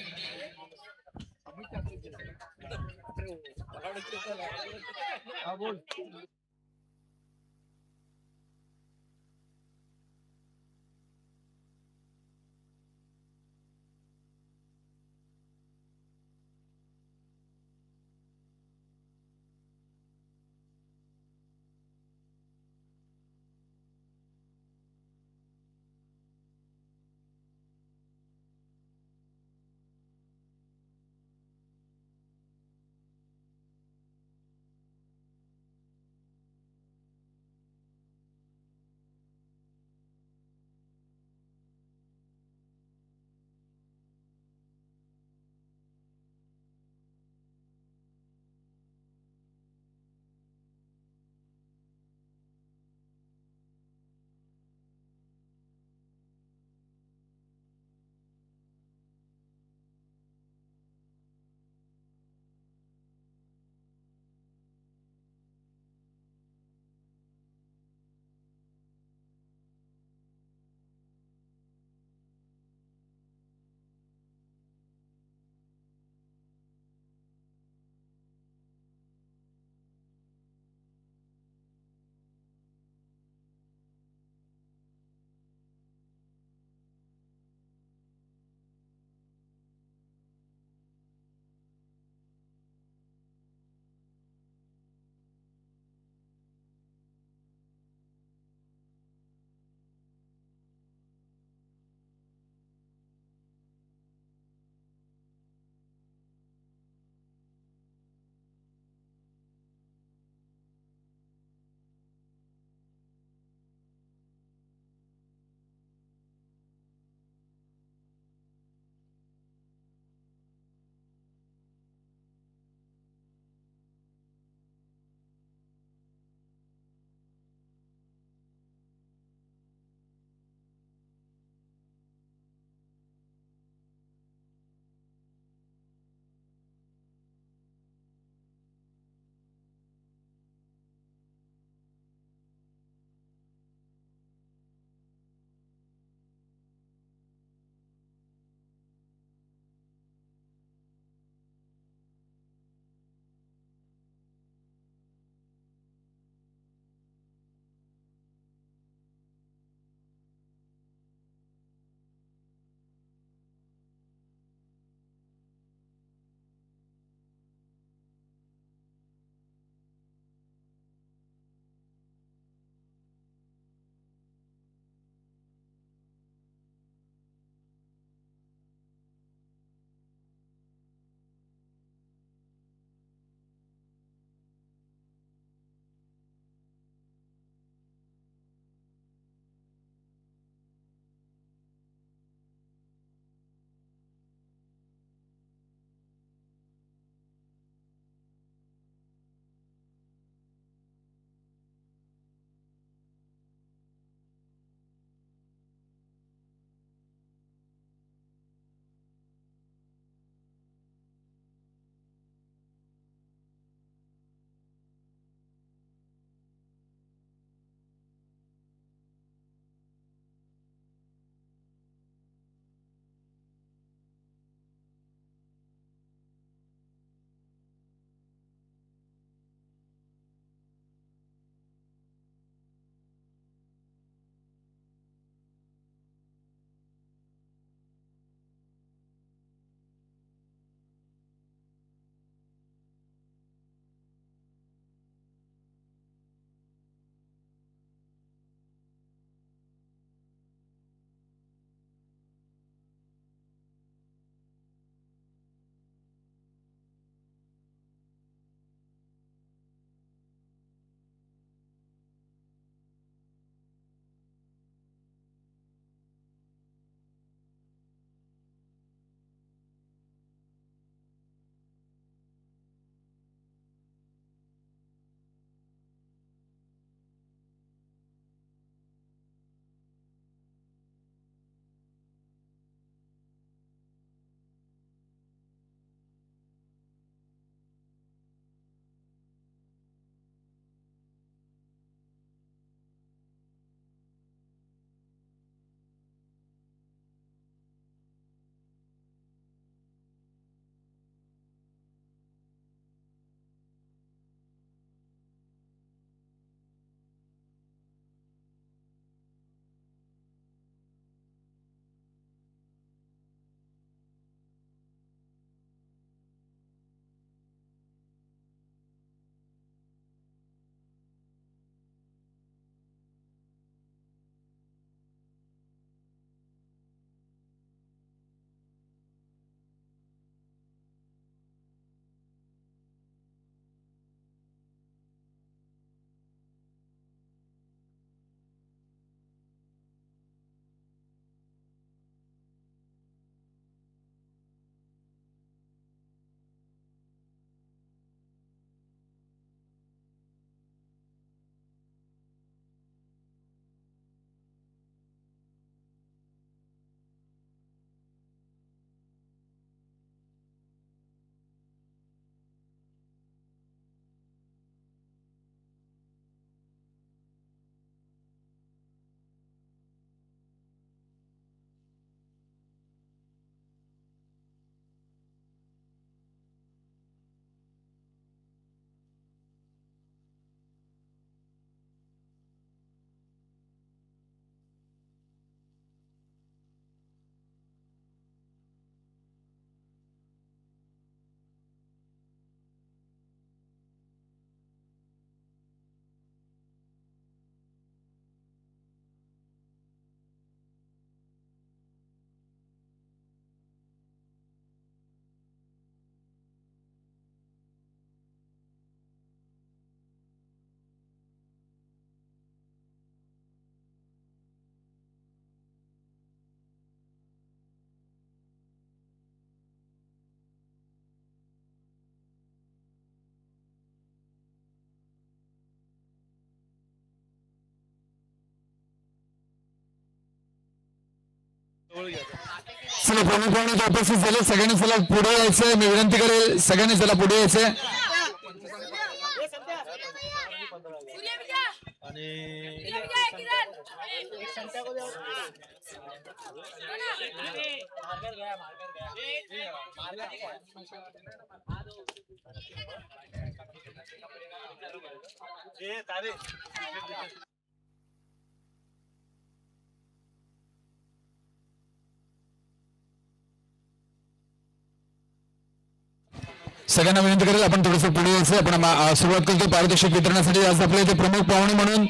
B: जवळ घ्या.
A: चला प्रमुख पाहुणे जे उपस्थित झाले सगळ्यांनी चला पुढे यायचंय. मी विनंती करेल सगळ्यांनी चला पुढे यायचंय.
B: आणि
A: सगळ्यांना विनंती करेल आपण थोडंसं पुढे यायचं. आपण सुरुवात करतो पारितोषिक वितरणासाठी. आज आपल्या इथे प्रमुख पाहुणे म्हणून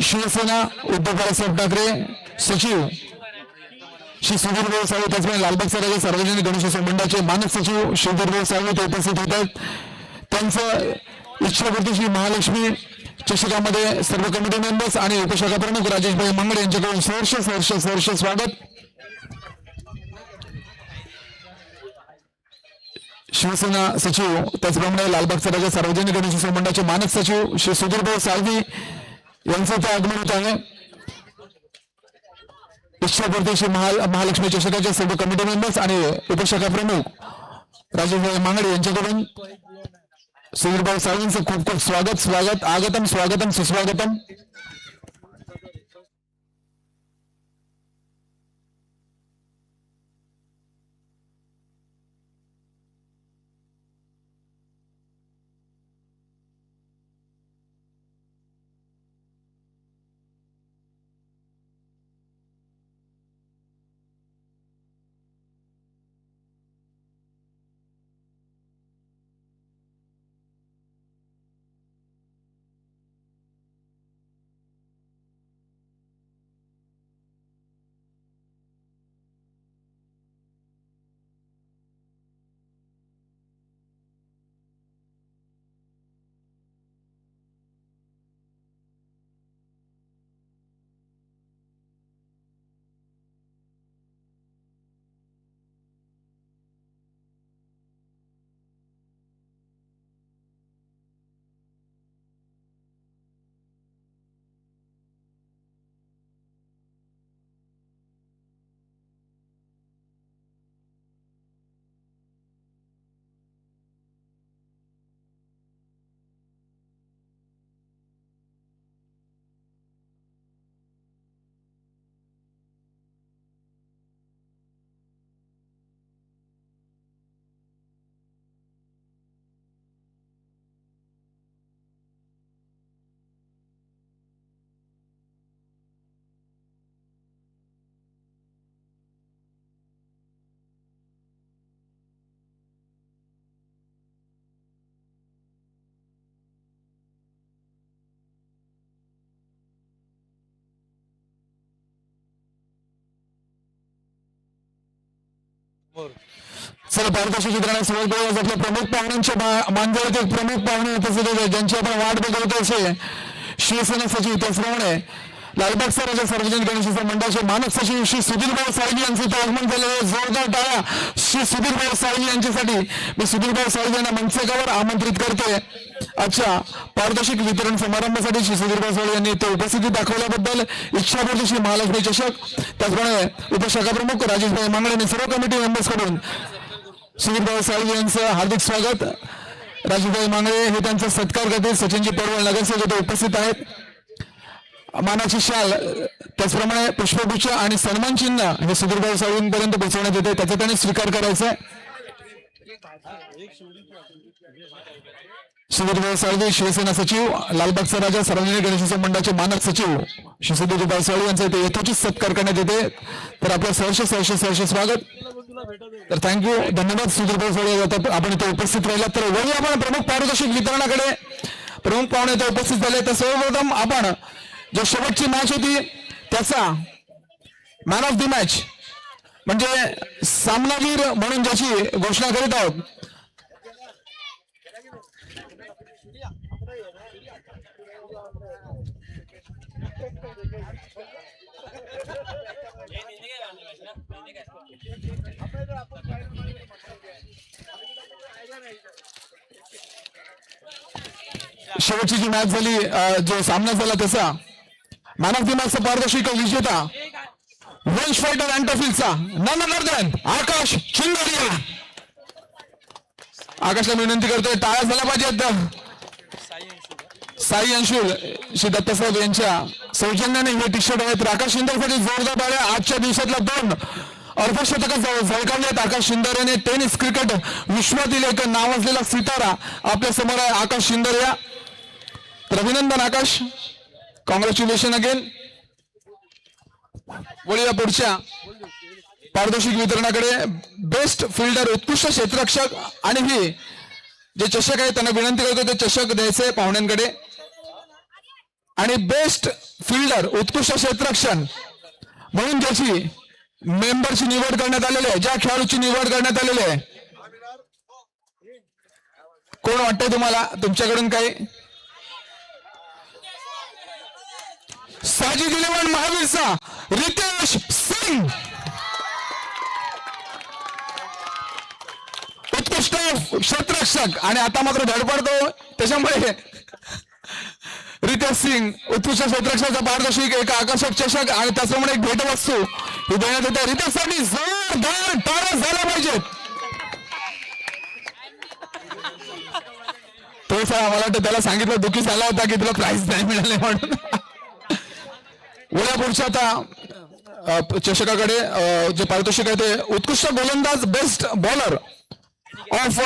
A: शिवसेना उद्धव बाळासाहेब ठाकरे सचिव श्री सुधीर भाऊ साळवी, त्याचप्रमाणे लालबागचा राजा सार्वजनिक गणेशोत्सव मंडळाचे मानद सचिव सुधीर भाऊ साळवी ते उपस्थित होतात. त्यांचं इच्छापूर्ती श्री महालक्ष्मी चषकामध्ये सर्व कमिटी मेंबर्स आणि उपशाखा प्रमुख राजेशभाई मंगळे यांच्याकडून सहर्ष स्वागत. शिवसेना सचिव त्याचप्रमाणे लालबागचा राजा सार्वजनिक गणेशोत्सव मंडळाचे मानद सचिव श्री सुधीरभाऊ साळवी यांचं इथे आगमन होत आहे. इच्छापूर्ती श्री महालक्ष्मी चषकाच्या सर्व कमिटी मेंबर्स आणि उपशाखा प्रमुख राजेशभाई मांगडे यांच्याकडून सुधीरभाऊ साळवींचं खूप खूप स्वागत. आगतम स्वागतम सुस्वागतम. चला पारितोषिक वितरणास सुरुवात करू. आपल्या प्रमुख पाहुण्यांच्या मानजवळचे प्रमुख पाहुणे उपस्थित होते ज्यांची आपण वाट बघत असे शिवसेना सचिव त्याचप्रमाणे लालबागचा राजा सार्वजनिक गणेशोत्सव मंडळाचे मानद सचिव श्री सुधीरभाऊ साळवी यांचे इथे आगमन झालेले आहे. जोरदार टाळ्या श्री सुधीरभाऊ साळवी यांच्यासाठी. मी सुधीरभाऊ साळवी यांना मंचावर आमंत्रित करते. आजच्या पारितोषिक वितरण समारंभासाठी श्री सुधीरभाऊ साळवी यांनी इथे उपस्थिती दाखवल्याबद्दल इच्छापूर्ती श्री महालक्ष्मी चषक त्याचप्रमाणे उपशाखा प्रमुख राजेशभाई मांगडे आणि सर्व कमिटी मेंबर्स कडून सुधीरभाऊ साळवी यांचं हार्दिक स्वागत. राजेशभाई मांगडे हे त्यांचा सत्कार करतील. सचिनजी पडवळ नगरसेवक इथे उपस्थित आहेत. मानाची शाल त्याचप्रमाणे पुष्पगुच्छ आणि सन्मान चिन्ह हे सुधीरभाऊ साळवींपर्यंत पोहोचवण्यात येते. त्याचा त्यांनी स्वीकार करायचा आहे. सुधीरभाऊ साळवी शिवसेना सचिव लालबागचा राजा सार्वजनिक गणेशोत्सव मंडळाचे मानद सचिव श्री सुधीरभाऊ साळवी यांचा इथे यथोचित सत्कार करण्यात येते. तर आपलं सहर्ष स्वागत. तर थँक्यू धन्यवाद सुधीरभाऊ साळवी आपण इथे उपस्थित राहिला. तर वळू आपण प्रमुख पारितोषिक वितरणाकडे. प्रमुख पाहुणे इथे उपस्थित झाले. तर सर्वप्रथम आपण जो शेवटची मॅच होती त्याचा मॅन ऑफ द मॅच म्हणजे सामनावीर म्हणून ज्याची घोषणा करीत आहोत शेवटची जी मॅच झाली जो सामना झाला तसा मॅन ऑफ द मॅचचा पारितोषिक विजेता व वंश फायटर अँटोफिलचा नन अदर दॅन आकाश शिंदोरिया. आकाशला विनंती करतोय टाळ्या झाल्या पाहिजेत. साई अंशुल श्री दत्तसाहेब यांच्या सौजन्याने हे टी शर्ट आहेत. आकाश शिंदोरसाठी जोरदार टाळ्या. आजच्या दिवसातला 2 अर्धशतक झळकावलेत आकाश शिंदोरेने. टेनिस क्रिकेट विश्वातील एक नावाजलेला सितारा आपल्या समोर आहे आकाश शिंदोरिया. तर अभिनंदन आकाश, कॉंग्रॅच्युलेशन अगेन. वळूया पुढच्या पारितोषिक वितरणाकडे. बेस्ट फिल्डर उत्कृष्ट क्षेत्ररक्षक आणि ही जे चषक आहे त्यांना विनंती करतो ते चषक द्यायचे पाहुण्यांकडे. आणि बेस्ट फिल्डर उत्कृष्ट क्षेत्ररक्षण म्हणून ज्याची मेंबरची निवड करण्यात आलेली आहे, ज्या खेळाडूची निवड करण्यात आलेली आहे, कोण वाटतंय तुम्हाला? तुमच्याकडून काही? साजिद 11 महावीरचा रितेश सिंग. उत्कृष्ट क्षेत्ररक्षक आणि आता मात्र धडपडतो त्याच्यामुळे रितेश सिंग उत्कृष्ट क्षेत्ररक्षकाचा पारितोषिक एक आकर्षक चषक आणि त्याचप्रमाणे एक भेटवस्तू ही देण्यात येते. रितेशसाठी जोरदार टाळ्या झाल्या पाहिजेत. तो सर मला वाटतं त्याला सांगितलं दुःखी झाला होता की तुला प्राइज नाही मिळाले म्हणून. उद्या पुढच्या आता चषकाकडे जे पारितोषिक आहे ते उत्कृष्ट गोलंदाज बेस्ट बॉलर ऑफ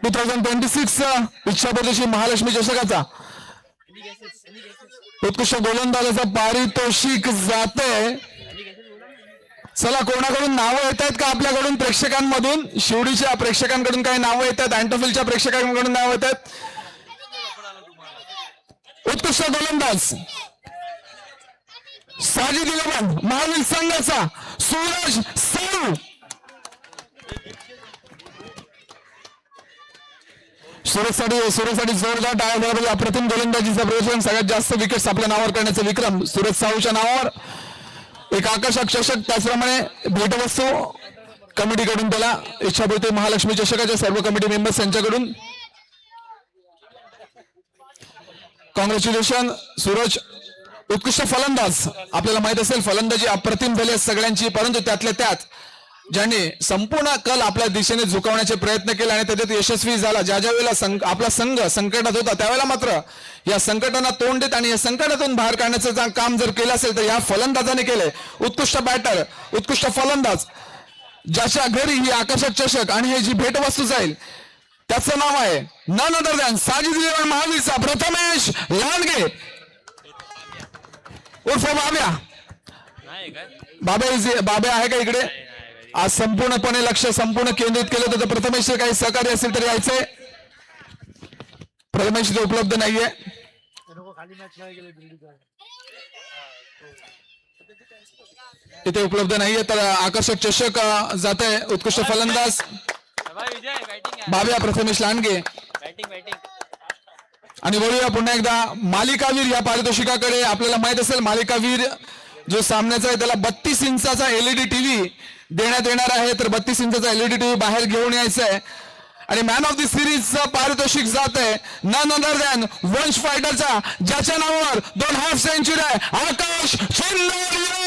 A: 2026 इच्छाप्रदेशी महालक्ष्मी चषकाचा उत्कृष्ट गोलंदाजाचं पारितोषिक जाते. चला कोणाकडून नावं येत आहेत का आपल्याकडून? प्रेक्षकांमधून शिवडीच्या प्रेक्षकांकडून काही नावं येत आहेत? अँटोफिलच्या प्रेक्षकांकडून नावं येत आहेत? उत्कृष्ट गोलंदाज साजिद 11 महावीर संघाचा सूरज साऊ. सूरजसाठी जोरदार टाळ्या. अप्रतिम गोलंदाजीचा प्रदर्शन, सगळ्यात जास्त विकेट्स आपल्या नावावर करण्याचा विक्रम सूरज साऊच्या नावावर. एक आकर्षक चषक त्याचप्रमाणे भेटवस्तू कमिटीकडून त्याला इच्छापूर्ती महालक्ष्मी चषकाच्या सर्व कमिटी मेंबर्स यांच्याकडून. कॉंग्रॅच्युलेशन सूरज. उत्कृष्ट फलंदाज आपल्याला माहित असेल फलंदाजी अप्रतिम झाली सगळ्यांची, परंतु त्यातल्या त्यात ज्यांनी संपूर्ण कल आपल्या दिशेने झुकवण्याचे प्रयत्न केले आणि त्याच्यात यशस्वी झाला. ज्या ज्या वेळेला आपला संघ संकटात होता त्यावेळेला मात्र या संकटांना तोंड देत आणि या संकटातून बाहेर काढण्याचं काम जर केलं असेल तर या फलंदाजाने केलंय. उत्कृष्ट बॅटर, उत्कृष्ट फलंदाज, ज्याच्या घरी ही आकर्षक चषक आणि हे जी भेटवस्तू जाईल त्याचं नाव आहे नन अदर दॅन साजिद 11 महावीरचा प्रथमेश लांडगे उर्फ बाब्या. बाब्या आहे का इकडे? आज संपूर्णपणे लक्ष संपूर्ण केंद्रित केलं होतं. प्रथमेश काही सहकार्य असेल तर यायचंय. प्रथमेश इथे उपलब्ध नाहीये. इथे उपलब्ध नाहीये तर आकर्षक चषक जात आहे. उत्कृष्ट फलंदाज बाब्या प्रथमेश लांडगे. आणि वळूया पुन्हा एकदा मालिकावीर या पारितोषिकाकडे. आपल्याला माहित असेल मालिकावीर जो सामन्याचा आहे त्याला 32 इंचाचा एलईडी टीव्ही देण्यात येणार आहे. तर 32 इंचाचा एलईडी टीव्ही बाहेर घेऊन यायचा आहे. आणि मॅन ऑफ द सिरीजचं पारितोषिक जात आहे नन अदर दॅन वंश फायटरचा ज्याच्या नावावर 2 हाफ सेंचुरी आहे आकाश शिंदोरिया.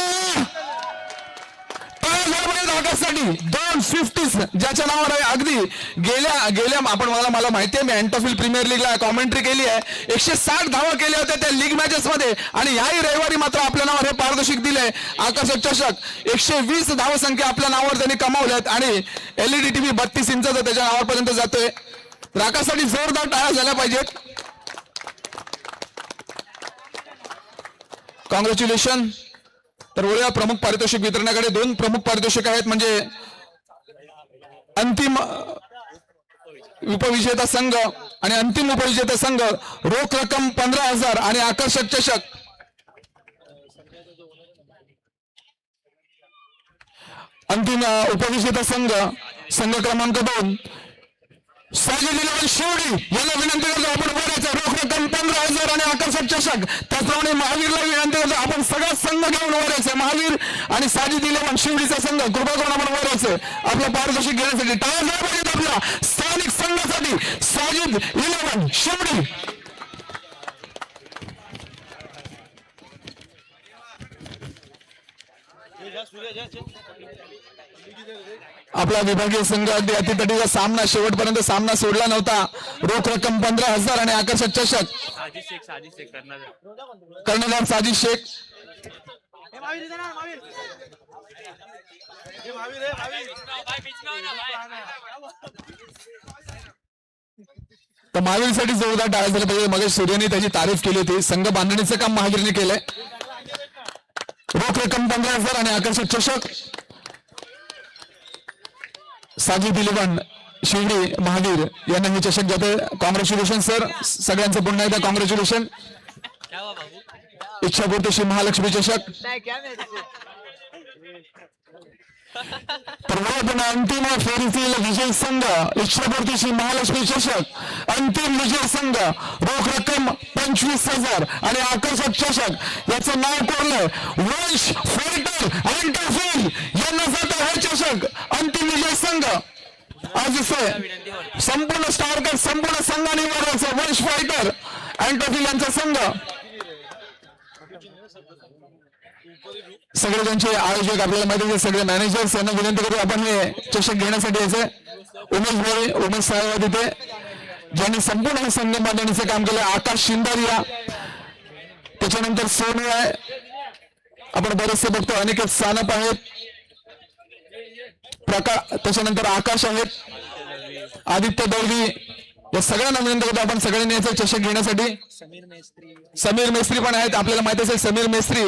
A: आकाशसाठी 2 50s ज्याच्या नावावर आहे. अगदी गेल्या मला माहिती आहे मी अँटोफिल प्रीमियर लीगला कॉमेंट्री केली आहे. 160 धावा केल्या होत्या त्या लीग मॅचेस मध्ये आणि याही रविवारी मात्र आपल्या नावावर हे पारितोषिक दिलंय आकर्षक चषक. 120 धावसंख्या आपल्या नावावर त्यांनी कमावल्यात आणि एलईडी टीव्ही 32 इंचाचा त्याच्या नावापर्यंत जातोय. आकाशसाठी जोरदार टाळ्या झाल्या पाहिजेत. कॉंग्रॅच्युलेशन. तर वळूया प्रमुख पारितोषिक वितरणाकडे. 2 प्रमुख पारितोषिक आहेत म्हणजे अंतिम उपविजेता संघ आणि अंतिम उपविजेता संघ रोख रक्कम 15,000 आणि आकर्षक चषक. अंतिम उपविजेता संघ क्रमांक 2 साजिद 11 शिवडी यांना विनंती करतो आपण बोलायचं. रोख रक्कम 15,000 आणि आकर्षक चषक. त्याचप्रमाणे महावीरला विनंती करतो आपण सगळा संघ घेऊन वरायचं. महावीर आणि साजिद 11 शिवडीचा संघ कृपा करून आपण वरायचं आपलं पारितोषिक घेण्यासाठी. टाळ्या झाल्या पाहिजेत आपल्या स्थानिक संघासाठी. साजिद 11 शिवडी. आपला विभागीय संघ अगदी अतितटीचा सामना शेवटपर्यंत सामना सोडला नव्हता. रोख रक्कम 15,000 आणि आकर्षक चषक कर्णधार साजिद शेख. तर महावीरसाठी जोरदार टाळ्या झाल्या पाहिजे. मग सूर्याने त्याची तारीफ केली होती. संघ बांधणीचं काम महावीरने केलंय. रोख रक्कम 15,000 आणि आकर्षक चषक साजिद इलेव्हन शिवडी महावीर यांना हे चषक जाते. कॉंग्रॅच्युलेशन सर, सगळ्यांचं पुन्हा एकदा कॉंग्रॅच्युलेशन. इच्छापूर्ती श्री महालक्ष्मी चषक. तर पुन्हा अंतिम फेरीतील विजय संघ इच्छापूर्ती श्री महालक्ष्मी चषक अंतिम विजय संघ रोख रक्कम 25,000 आणि आकर्षक चषक याचं नाव कोरलंय वंश फायटर अँटरफील यांना जातो हे चषक. अंतिम विजय संघ आज दिसतोय संपूर्ण स्टारकर संपूर्ण संघाने निवडण्याचा वंश फायटर अँटरफील यांचा संघ. सगळे त्यांचे आयोजक आपल्याला माहिती आहे, सगळे मॅनेजर्स यांना विनंती करू आपण हे चषक घेण्यासाठी यायचंय. उमेश साहेब तिथे ज्यांनी संपूर्ण हे संघ बांधणीचं काम केलं. आकाश शिंदारिया, त्याच्यानंतर सोनू आहे, आपण बरेचसे बघतो. अनिकेत सानप आहेत, त्याच्यानंतर आकाश आहेत, आदित्य दौदी. या सगळ्यांना विनंती करतो आपण सगळ्यांनी याचे चषक घेण्यासाठी. समीर मेस्त्री पण आहेत. आपल्याला माहिती असेल समीर मेस्त्री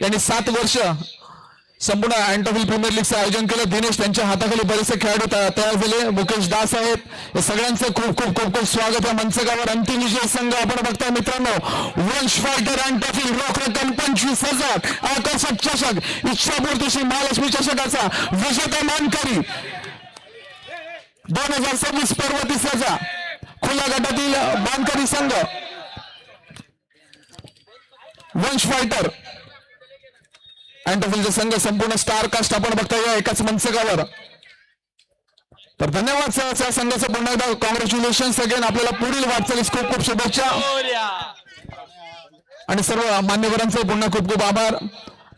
A: यांनी 7 वर्ष संपूर्ण अँटोफिल प्रीमियर लीगचं आयोजन केलं. दिनेश त्यांच्या हाताखाली बरेचसे खेळाडू तयार झाले. मुकेश दास आहेत. या सगळ्यांचं खूप खूप खूप खूप स्वागत आहे मंचकावर. अंतिम विजय संघ आपण बघताय मित्रांनो वंश फायटर अँटोफिल रोख रक्कम 25,000 आकर्षक चषक इच्छापूर्ती श्री महालक्ष्मी चषकाचा विजेता मानकरी 2026 पर्व तिसऱ्याचा खुल्या गटातील मानकरी संघ वंश फायटर अँटोफिलचा संघ संपूर्ण स्टार कास्ट आपण बघता या एकाच मंचकावर. तर धन्यवाद सर संघाचं पुन्हा एकदा कॉंग्रॅच्युलेशन अगेन. आपल्याला पुढील वाटचालीस खूप खूप शुभेच्छा आणि सर्व मान्यवरांचे पुन्हा खूप खूप आभार.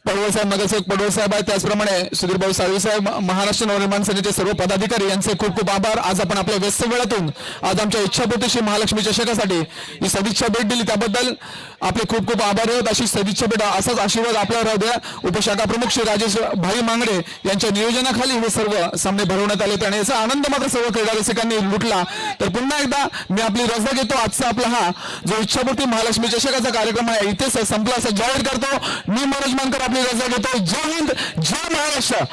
A: पडवळ साहेब नगरसेवक पडवळ साहेब आहेत, त्याचप्रमाणे सुधीर भाऊ साळवी साहेब महाराष्ट्र नवनिर्माण सेनेचे सर्व पदाधिकारी यांचे खूप खूप आभार. आज आपण आपल्या व्यस्त वेळातून आज आमच्या इच्छापूर्ती श्री महालक्ष्मी चषकासाठी ही सदिच्छा भेट दिली त्याबद्दल आपले खूप खूप आभार आहोत. अशी सदिच्छा भेट असाच आशीर्वाद आपल्यावर राहू द्या. उपशाखा प्रमुख श्री राजेश भाई मांगडे यांच्या नियोजनाखाली हे सर्व सामने भरवण्यात आले आणि याचा आनंद मात्र सर्व क्रीडा रसिकांनी लुटला. तर पुन्हा एकदा मी आपली रजा घेतो. आजचा आपला हा जो इच्छापूर्ती महालक्ष्मी चषकाचा कार्यक्रम आहे इथेच संपला असं जाहीर करतो. मी मनोज मानकर आपली रजा घेतो. जय हिंद, जय महाराष्ट्र.